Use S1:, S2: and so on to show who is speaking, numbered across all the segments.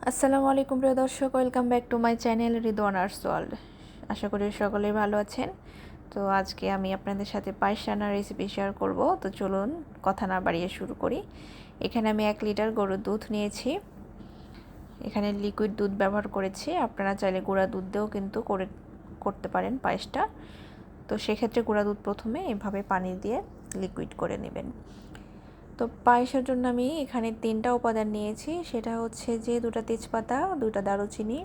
S1: আসসালামু আলাইকুম প্রিয় দর্শক, welcome back to my channel Ridwan arts world. আশা করি সকলেই ভালো আছেন। তো আজকে আমি আপনাদের সাথে পায়েস রান্নার রেসিপি শেয়ার করব। তো চলুন কথা না বাড়িয়ে শুরু করি। এখানে আমি 1 লিটার গরুর দুধ নিয়েছি। এখানে লিকুইড দুধ ব্যবহার করেছি। আপনারা চাইলে গুঁড়া দুধ দিয়েও কিন্তু করতে পারেন পায়েসটা। তো সেক্ষেত্রে গুঁড়া দুধ প্রথমে এভাবে পানি দিয়ে লিকুইড করে নেবেন। তো পায়েসের জন্য আমি এখানে 3টা উপাদান নিয়েছি। সেটা হচ্ছে যে 2টা তেজপাতা, 2টা দারুচিনি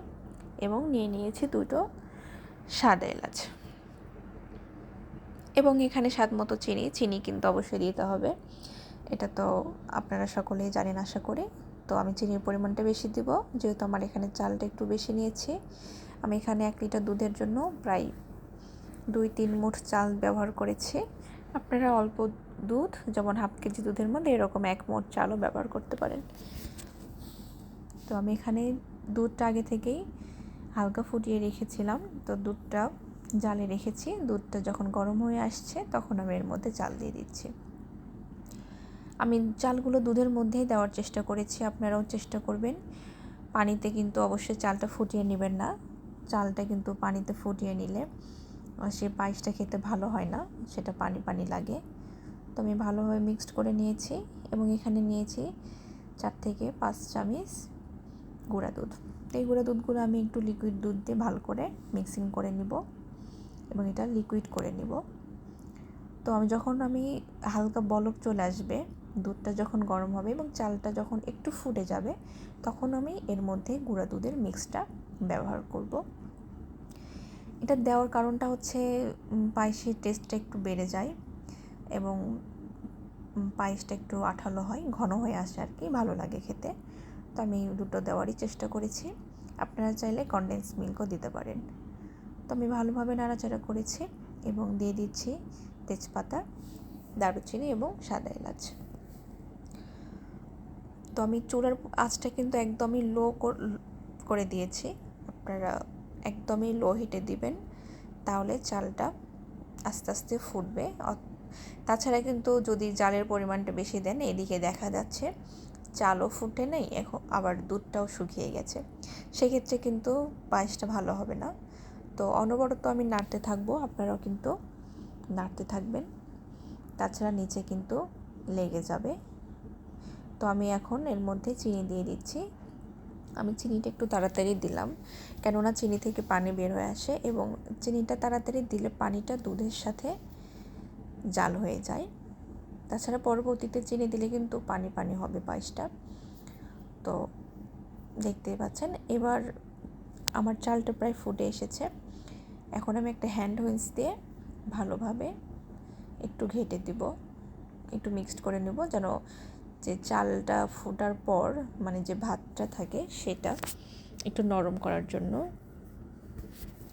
S1: এবং নিয়েছি 2টো সাদা এলাচ এবং এখানে স্বাদ মতো চিনি কিন্তু অবশ্যই দিতে হবে। এটা তো আপনারা সকলেই জানেন আশা করি। তো আমি চিনির পরিমাণটা বেশি দিব, যেহেতু আমার এখানে চালটা একটু বেশি নিয়েছি। আমি এখানে 1 লিটার দুধের জন্য প্রায় 2-3 মুঠ চাল ব্যবহার করেছি। আপনারা অল্প দুধ, যেমন হাফ কেজি দুধের মধ্যে এরকম 1 মুঠ চালও ব্যবহার করতে পারেন। তো আমি এখানে দুধটা আগে থেকেই হালকা ফুটিয়ে রেখেছিলাম। তো দুধটা জালে রেখেছি। দুধটা যখন গরম হয়ে আসছে তখন আমি এর মধ্যে চাল দিয়ে দিচ্ছি। আমি চালগুলো দুধের মধ্যেই দেওয়ার চেষ্টা করেছি, আপনারাও চেষ্টা করবেন। পানিতে কিন্তু অবশ্যই চালটা ফুটিয়ে নেবেন না। চালটা কিন্তু পানিতে ফুটিয়ে নিলে সে পায়েসটা খেতে ভালো হয় না, সেটা পানি পানি লাগে। তো আমি ভালোভাবে মিক্সড করে নিয়েছি এবং এখানে নিয়েছি 4 থেকে 5 চামচ গুঁড়া দুধ। তো এই গুঁড়া দুধগুলো আমি একটু লিকুইড দুধ দিয়ে ভালো করে মিক্সিং করে নিব এবং এটা লিকুইড করে নিব। তো যখন আমি হালকা বলক চলে আসবে, দুধটা যখন গরম হবে এবং চালটা যখন একটু ফুটে যাবে, তখন আমি এর মধ্যে গুঁড়া দুধের মিক্সটা ব্যবহার করব। এটা দেওয়ার কারণটা হচ্ছে পায়েসের টেস্টটা একটু বেড়ে যায় এবং পায়েসটা একটু আঠালো হয়, ঘন হয়ে আসে আর কি, ভালো লাগে খেতে। তো আমি দুটো দেওয়ারই চেষ্টা করেছি। আপনারা চাইলে কনডেন্স মিল্কও দিতে পারেন। তো আমি ভালোভাবে নাড়াচাড়া করেছি এবং দিয়ে দিচ্ছি তেজপাতা, দারুচিনি এবং সাদা এলাচ। তো আমি চুলার আঁচটা কিন্তু একদমই লো করে দিয়েছি। আপনারা একদমই লো হিটে দিবেন, তাহলে চালটা আস্তে আস্তে ফুটবে। তাছাড়া কিন্তু যদি জালের পরিমাণটা বেশি দেন, এদিকে দেখা যাচ্ছে চালও ফুটে নেই, এখন আবার দুধটাও শুকিয়ে গেছে, সেক্ষেত্রে কিন্তু পায়েসটা ভালো হবে না। তো অনবরত আমি নাড়তে থাকবো, আপনারাও কিন্তু নাড়তে থাকবেন, তাছাড়া নিচে কিন্তু লেগে যাবে। তো আমি এখন এর মধ্যে চিনি দিয়ে দিচ্ছি। আমি চিনিটা একটু তাড়াতাড়ি দিলাম, কেননা চিনি থেকে পানি বের হয়ে আসে এবং চিনিটা তাড়াতাড়ি দিলে পানিটা দুধের সাথে জাল হয়ে যায়। তাছাড়া পরবর্তীতে চিনি দিলে কিন্তু পানি পানি হবে পায়েসটা। তো দেখতেই পাচ্ছেন এবার আমার চালটা প্রায় ফুটে এসেছে। এখন আমি একটা হ্যান্ড হুইস দিয়ে ভালোভাবে একটু ঘেঁটে দিব, একটু মিক্সড করে নেব, যেন যে চালটা ফোটার পর মানে যে ভাতটা থাকে সেটা একটু নরম করার জন্য,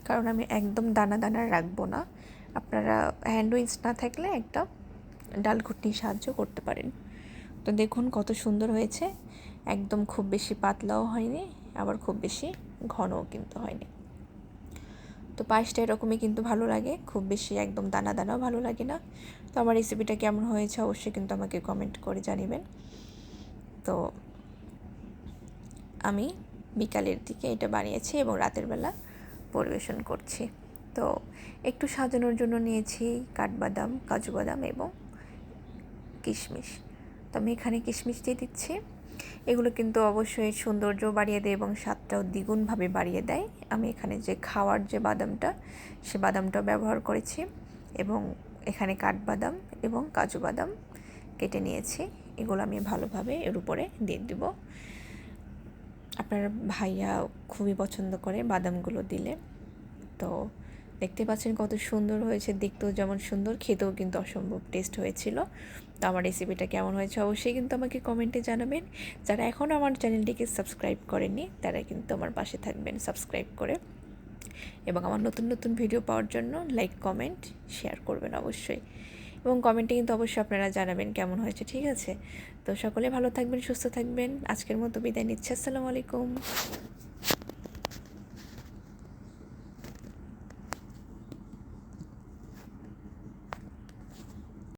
S1: কারণ আমি একদম দানা দানা রাখবো না। আপনারা হ্যান্ড হুইস না থাকলে একটা ডাল ঘুটনির সাহায্য করতে পারেন। তো দেখুন কত সুন্দর হয়েছে, একদম খুব বেশি পাতলাও হয়নি, আবার খুব বেশি ঘনও কিন্তু হয়নি। তো পায়েসটা এরকমই কিন্তু ভালো লাগে, খুব বেশি একদম দানা দানাও ভালো লাগে না। তো আমার রেসিপিটা কেমন হয়েছে অবশ্যই কিন্তু আমাকে কমেন্ট করে জানাবেন। তো আমি বিকালের দিকে এটা বানিয়েছি এবং রাতের বেলা পরিবেশন করছি। তো একটু সাজানোর জন্য নিয়েছি কাঠবাদাম, কাজু বাদাম এবং কিশমিশ। তো আমি এখানে কিশমিশ দিয়ে দিচ্ছি। এগুলো কিন্তু অবশ্যই সৌন্দর্য বাড়িয়ে দেয় এবং স্বাদটাও দ্বিগুণভাবে বাড়িয়ে দেয়। আমি এখানে যে খাওয়ার যে বাদামটা, সে বাদামটাও ব্যবহার করেছি এবং এখানে কাঠবাদাম এবং কাজু বাদাম কেটে নিয়েছি। এগুলো আমি ভালোভাবে এর উপরে দিয়ে দেব। আপনার ভাইয়া খুবই পছন্দ করে বাদামগুলো দিলে। তো দেখতে পাচ্ছেন কত সুন্দর হয়েছে, দেখতেও যেমন সুন্দর, খেতেও কিন্তু অসম্ভব টেস্ট হয়েছিল। তো আমার রেসিপিটা কেমন হয়েছে অবশ্যই কিন্তু আমাকে কমেন্টে জানাবেন। যারা এখনও আমার চ্যানেলটিকে সাবস্ক্রাইব করেননি তারা কিন্তু আমার পাশে থাকবেন সাবস্ক্রাইব করে, এবং আমার নতুন নতুন ভিডিও পাওয়ার জন্য লাইক, কমেন্ট, শেয়ার করবেন অবশ্যই, এবং কমেন্টে কিন্তু অবশ্যই আপনারা জানাবেন কেমন হয়েছে, ঠিক আছে? তো সকলে ভালো থাকবেন, সুস্থ থাকবেন। আজকের মতো বিদায় নিচ্ছি। আসসালামু আলাইকুম।